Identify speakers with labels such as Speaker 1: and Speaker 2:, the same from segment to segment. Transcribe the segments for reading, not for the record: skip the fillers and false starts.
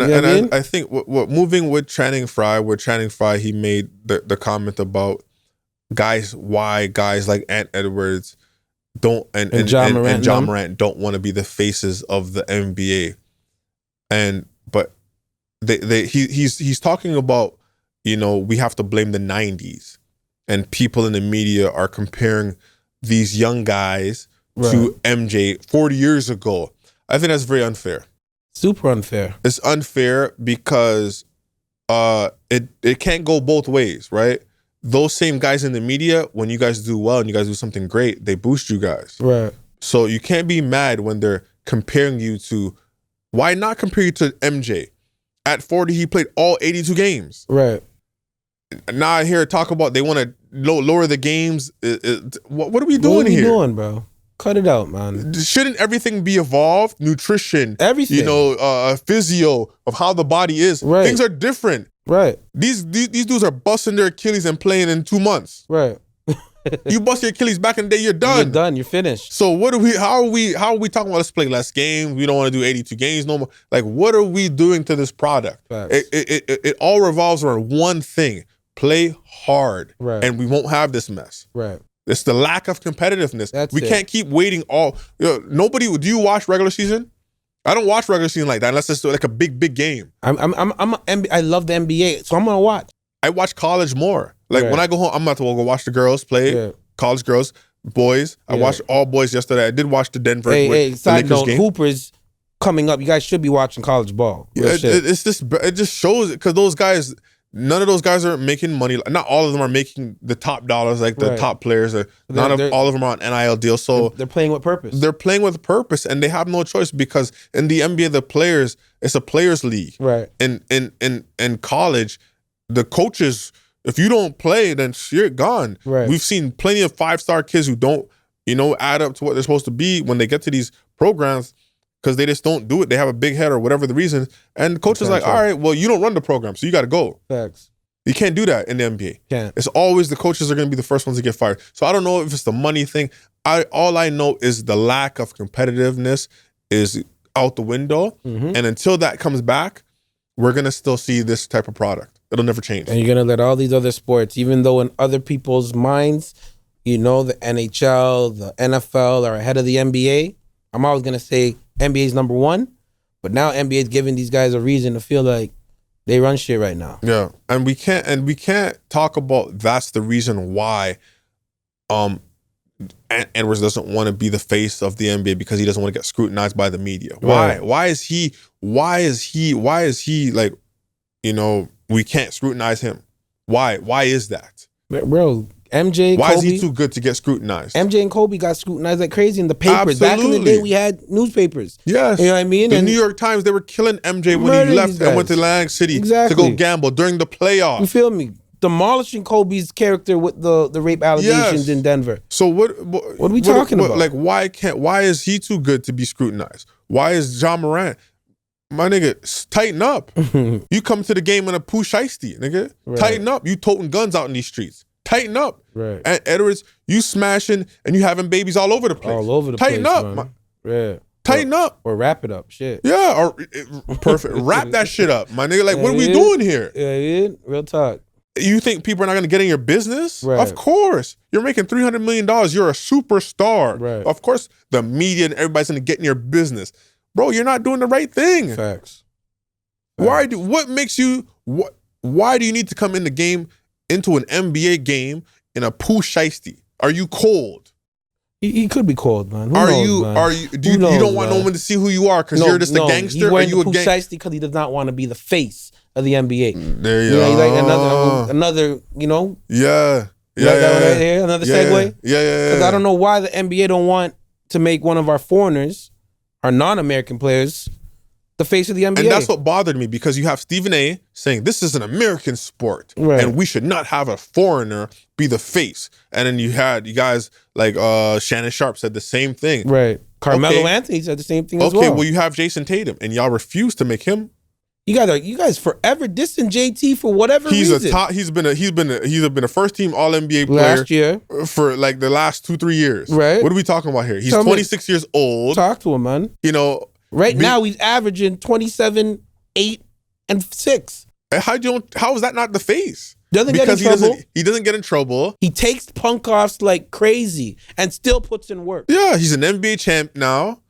Speaker 1: And
Speaker 2: You know what I mean?
Speaker 1: I think what moving with Channing Frye, he made the comment about why guys like Ant Edwards don't and John Morant don't want to be the faces of the NBA. But he's talking about, we have to blame the 90s, and people in the media are comparing these young guys to MJ 40 years ago. I think that's very unfair.
Speaker 2: Super unfair.
Speaker 1: It's unfair because it can't go both ways, right? Those same guys in the media, when you guys do well and you guys do something great, they boost you guys.
Speaker 2: Right. So
Speaker 1: you can't be mad when they're comparing you to, why not compare you to MJ? At 40, he played all 82 games.
Speaker 2: Right.
Speaker 1: Now I hear talk about they want to lower the games. What are we doing here?
Speaker 2: What are we doing, bro? Cut it out, man.
Speaker 1: Shouldn't everything be evolved? Nutrition,
Speaker 2: everything.
Speaker 1: Physio of how the body is.
Speaker 2: Right.
Speaker 1: Things are different.
Speaker 2: Right.
Speaker 1: These dudes are busting their Achilles and playing in 2 months.
Speaker 2: Right.
Speaker 1: You bust your Achilles back in the day, you're done.
Speaker 2: You're done. You're finished.
Speaker 1: So how are we talking about let's play less games? We don't want to do 82 games no more. Like, what are we doing to this product? It all revolves around one thing: play hard, and we won't have this mess.
Speaker 2: Right.
Speaker 1: It's the lack of competitiveness. We can't keep waiting nobody. Do you watch regular season? I don't watch regular season like that unless it's like a big game.
Speaker 2: I love the NBA, so I'm gonna watch.
Speaker 1: I watch college more. Like when I go home, I'm about to go watch the girls play. College girls, boys. I watched all boys yesterday. I did watch the Denver.
Speaker 2: Side note, Hooper's coming up. You guys should be watching college ball.
Speaker 1: It just shows it because those guys. None of those guys are making money. Not all of them are making the top dollars like the top players. All of them are on NIL deals. So
Speaker 2: they're playing with purpose.
Speaker 1: They're playing with purpose, and they have no choice because in the NBA, it's a players league.
Speaker 2: Right.
Speaker 1: In college, the coaches, if you don't play, then you're gone.
Speaker 2: Right.
Speaker 1: We've seen plenty of 5-star kids who don't, add up to what they're supposed to be when they get to these programs. Because they just don't do it. They have a big head or whatever the reason. And the coach is like, all right, well, you don't run the program, so you got to go.
Speaker 2: Facts.
Speaker 1: You can't do that in the NBA.
Speaker 2: Can't.
Speaker 1: It's always the coaches are going to be the first ones to get fired. So I don't know if it's the money thing. All I know is the lack of competitiveness is out the window. Mm-hmm. And until that comes back, we're going to still see this type of product. It'll never change.
Speaker 2: And you're going to let all these other sports, even though in other people's minds, the NHL, the NFL are ahead of the NBA, I'm always going to say NBA is number one, but now NBA is giving these guys a reason to feel like they run shit right now.
Speaker 1: Yeah, and we can't talk about that's the reason why Edwards doesn't want to be the face of the NBA because he doesn't want to get scrutinized by the media. Why?
Speaker 2: Right.
Speaker 1: Why is he like, we can't scrutinize him? Why is that?
Speaker 2: Bro, MJ,
Speaker 1: why
Speaker 2: Kobe,
Speaker 1: is he too good to get scrutinized?
Speaker 2: MJ and Kobe got scrutinized like crazy in the papers.
Speaker 1: Absolutely.
Speaker 2: Back in the day, we had newspapers.
Speaker 1: Yes.
Speaker 2: You know what I mean?
Speaker 1: The New York Times, they were killing MJ when he left and went to Atlantic City to go gamble during the playoffs.
Speaker 2: You feel me? Demolishing Kobe's character with the rape allegations in Denver.
Speaker 1: So what
Speaker 2: are we talking about?
Speaker 1: Like, why is he too good to be scrutinized? Why is John Morant? My nigga, tighten up. You come to the game in a poo shiesty, nigga. Right. Tighten up. You toting guns out in these streets. Tighten up.
Speaker 2: Right.
Speaker 1: And Edwards, you smashing and you having babies all over the place.
Speaker 2: All over the
Speaker 1: Tighten
Speaker 2: place.
Speaker 1: Tighten up.
Speaker 2: Yeah.
Speaker 1: Tighten up.
Speaker 2: Or wrap it up. Shit.
Speaker 1: Yeah. Or perfect. Wrap that shit up. My nigga, like, what are we doing here?
Speaker 2: Yeah, real talk.
Speaker 1: You think people are not going to get in your business?
Speaker 2: Right.
Speaker 1: Of course. You're making $300 million. You're a superstar.
Speaker 2: Right.
Speaker 1: Of course, the media and everybody's going to get in your business. Bro, you're not doing the right thing.
Speaker 2: Facts.
Speaker 1: Why do you need to come in the game, into an NBA game in a poo shiesty? Are you cold?
Speaker 2: He could be cold, man.
Speaker 1: You don't want no one to see who you are because you're just a gangster?
Speaker 2: Are you a gangster? Shiesty because he does not want to be the face of the NBA.
Speaker 1: There you go.
Speaker 2: Like another,
Speaker 1: Yeah.
Speaker 2: Right here, another segue.
Speaker 1: Yeah.
Speaker 2: Because I don't know why the NBA don't want to make one of our foreigners, our non-American players, the face of the NBA.
Speaker 1: And that's what bothered me because you have Stephen A. saying this is an American sport and we should not have a foreigner be the face. And then you guys like Shannon Sharp said the same thing.
Speaker 2: Right. Carmelo Anthony said the same thing as well.
Speaker 1: Okay, well you have Jason Tatum and y'all refuse to make him.
Speaker 2: You guys forever dissing JT for whatever reason.
Speaker 1: He's been a first team All NBA player
Speaker 2: last year
Speaker 1: for like the last 2-3 years.
Speaker 2: Right.
Speaker 1: What are we talking about here? He's 26 years old.
Speaker 2: Talk to him, man.
Speaker 1: Now
Speaker 2: he's averaging 27 8-6.
Speaker 1: How is that not the face?
Speaker 2: Doesn't get in trouble.
Speaker 1: He doesn't get in trouble.
Speaker 2: He takes punk offs like crazy and still puts in work.
Speaker 1: Yeah, he's an NBA champ now.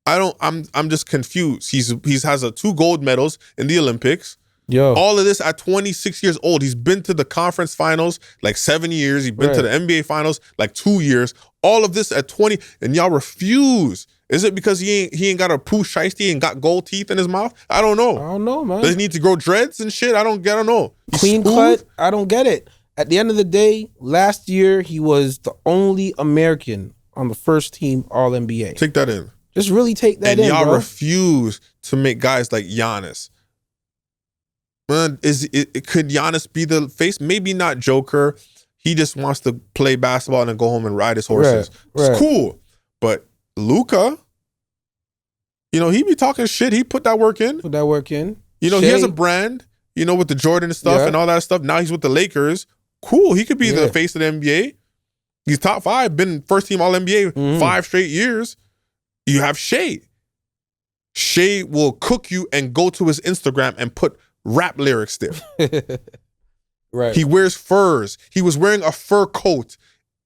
Speaker 1: I'm just confused. He has 2 gold medals in the Olympics.
Speaker 2: Yo.
Speaker 1: All of this at 26 years old. He's been to the conference finals like 7 years. He's been to the NBA finals like 2 years. All of this at 20, and y'all refuse. Is it because he ain't got a Pooh Shiesty and got gold teeth in his mouth? I don't know.
Speaker 2: Man.
Speaker 1: Does he need to grow dreads and shit? I don't know.
Speaker 2: Clean cut? I don't get it. At the end of the day, last year he was the only American on the first team All-NBA.
Speaker 1: Take that in.
Speaker 2: Just really take that in,
Speaker 1: and y'all
Speaker 2: bro.
Speaker 1: refuse to make guys like Giannis. Man, could Giannis be the face? Maybe not Joker. He just wants to play basketball and then go home and ride his horses. Right. It's cool. But Luka, he be talking shit. He put that work in. He has a brand, with the Jordan stuff and all that stuff. Now he's with the Lakers. Cool. He could be the face of the NBA. He's top 5, been first team All-NBA 5 straight years. You have Shea. Shea will cook you and go to his Instagram and put rap lyrics there.
Speaker 2: Right.
Speaker 1: He wears furs. He was wearing a fur coat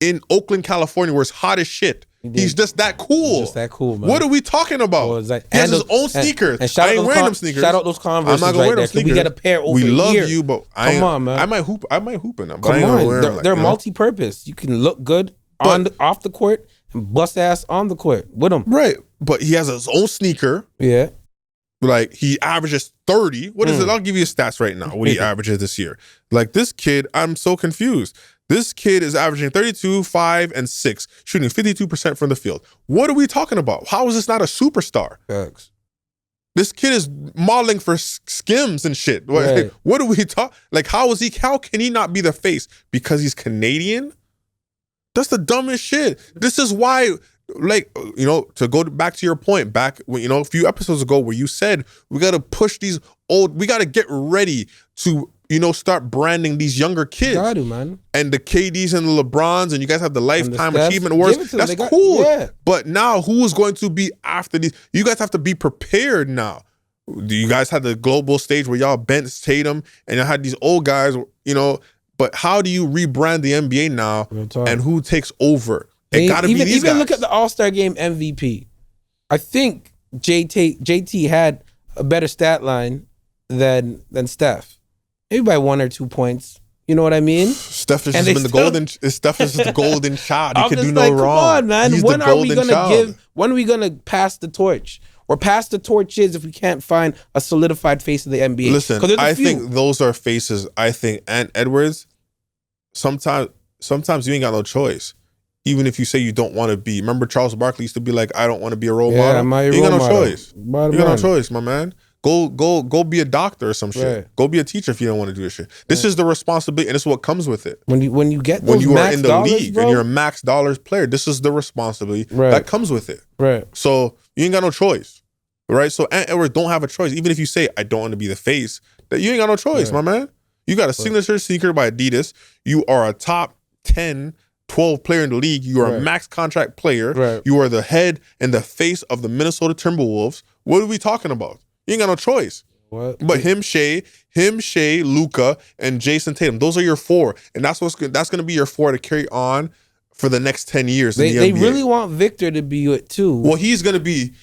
Speaker 1: in Oakland, California, where it's hot as shit. He's just that cool.
Speaker 2: Man.
Speaker 1: What are we talking about? He has his own sneakers.
Speaker 2: And
Speaker 1: I ain't wearing them sneakers.
Speaker 2: Shout out those Converse. I'm not gonna wear them sneakers. We get a pair over here.
Speaker 1: We love you, but
Speaker 2: come on, man.
Speaker 1: I might hoop in them.
Speaker 2: Come on, they're multi-purpose. You can look good off the court and bust ass on the court with them.
Speaker 1: Right, but he has his own sneaker.
Speaker 2: Yeah.
Speaker 1: Like, he averages 30. What is it? I'll give you his stats right now, what he averages this year. Like, this kid, I'm so confused. This kid is averaging 32, 5, and 6, shooting 52% from the field. What are we talking about? How is this not a superstar?
Speaker 2: Facts.
Speaker 1: This kid is modeling for Skims and shit. Right. What do we talk? Like, how can he not be the face? Because he's Canadian? That's the dumbest shit. This is why... to go back to your point, a few episodes ago where you said we got to push we got to get ready to, start branding these younger kids.
Speaker 2: Got to, man.
Speaker 1: And the KDs and the LeBrons, and you guys have the Lifetime Achievement Awards. That's cool. Yeah. But now who is going to be after these? You guys have to be prepared now. You guys had the global stage where y'all bent Tatum and y'all had these old guys, but how do you rebrand the NBA now and who takes over? It gotta be these guys.
Speaker 2: Look at the All-Star Game MVP. I think JT had a better stat line than Steph. Maybe by 1 or 2 points. You know what I mean?
Speaker 1: Steph is just the golden child. He could do no wrong.
Speaker 2: Come on, man. When are we gonna pass the torch? Or pass the torches if we can't find a solidified face of the NBA.
Speaker 1: Listen, I think those are faces. I think Ant Edwards, sometimes you ain't got no choice. Even if you say you don't want to be. Remember Charles Barkley used to be like, I don't want to be a role model. You ain't got no choice. You got no choice, my man. Go be a doctor or some shit. Right. Go be a teacher if you don't want to do this shit. This is the responsibility, and this is what comes with it.
Speaker 2: When you get those
Speaker 1: you are in the
Speaker 2: dollars,
Speaker 1: league, bro, and you're a max dollars player, this is the responsibility that comes with it.
Speaker 2: Right.
Speaker 1: So you ain't got no choice. Right? So Ant Edwards don't have a choice. Even if you say, I don't want to be the face, that you ain't got no choice, my man. You got a signature sneaker by Adidas. You are a top 10, 12 player in the league. You are a max contract player.
Speaker 2: Right.
Speaker 1: You are the head and the face of the Minnesota Timberwolves. What are we talking about? You ain't got no choice.
Speaker 2: What?
Speaker 1: But him, Shea, Luka, and Jason Tatum. Those are your 4. And that's going to be your 4 to carry on for the next 10 years.
Speaker 2: They really want Victor to be it too.
Speaker 1: Well, he's going to be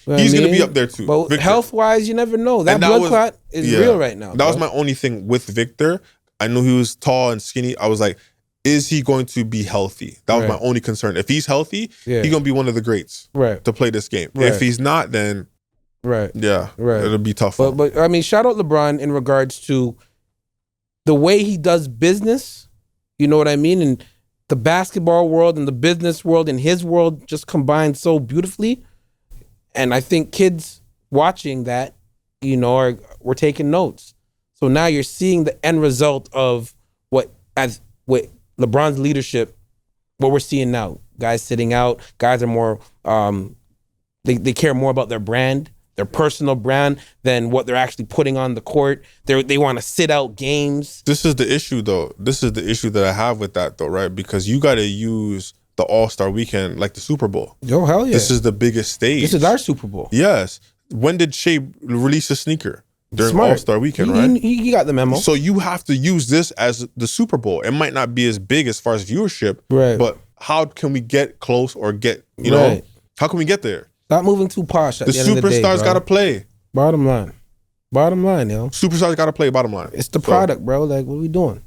Speaker 1: up there too.
Speaker 2: But health-wise, you never know. That blood clot is real right now.
Speaker 1: That was my only thing with Victor. I knew he was tall and skinny. I was like, is he going to be healthy? That was my only concern. If he's healthy, he's going to be one of the greats to play this game. Right. If he's not, then it'll be tough.
Speaker 2: But I mean, shout out LeBron in regards to the way he does business. You know what I mean? And the basketball world and the business world and his world just combined so beautifully. And I think kids watching that, we're taking notes. So now you're seeing the end result of with LeBron's leadership, what we're seeing now. Guys sitting out, guys are more, they care more about their brand, their personal brand, than what they're actually putting on the court. They want to sit out games.
Speaker 1: This is the issue, though. This is the issue that I have with that, though, right? Because you got to use the All-Star Weekend like the Super Bowl.
Speaker 2: Yo, hell yeah.
Speaker 1: This is the biggest stage.
Speaker 2: This is our Super Bowl.
Speaker 1: Yes. When did Shea release a sneaker? during All-Star Weekend, right?
Speaker 2: He got the memo.
Speaker 1: So you have to use this as the Super Bowl. It might not be as big as far as viewership,
Speaker 2: right?
Speaker 1: But how can we get close or get, you know, how can we get there?
Speaker 2: Stop moving too posh.
Speaker 1: The superstars got to play.
Speaker 2: Bottom line, yo.
Speaker 1: Superstars got to play. Bottom line.
Speaker 2: It's the product, bro. Like, what are we doing?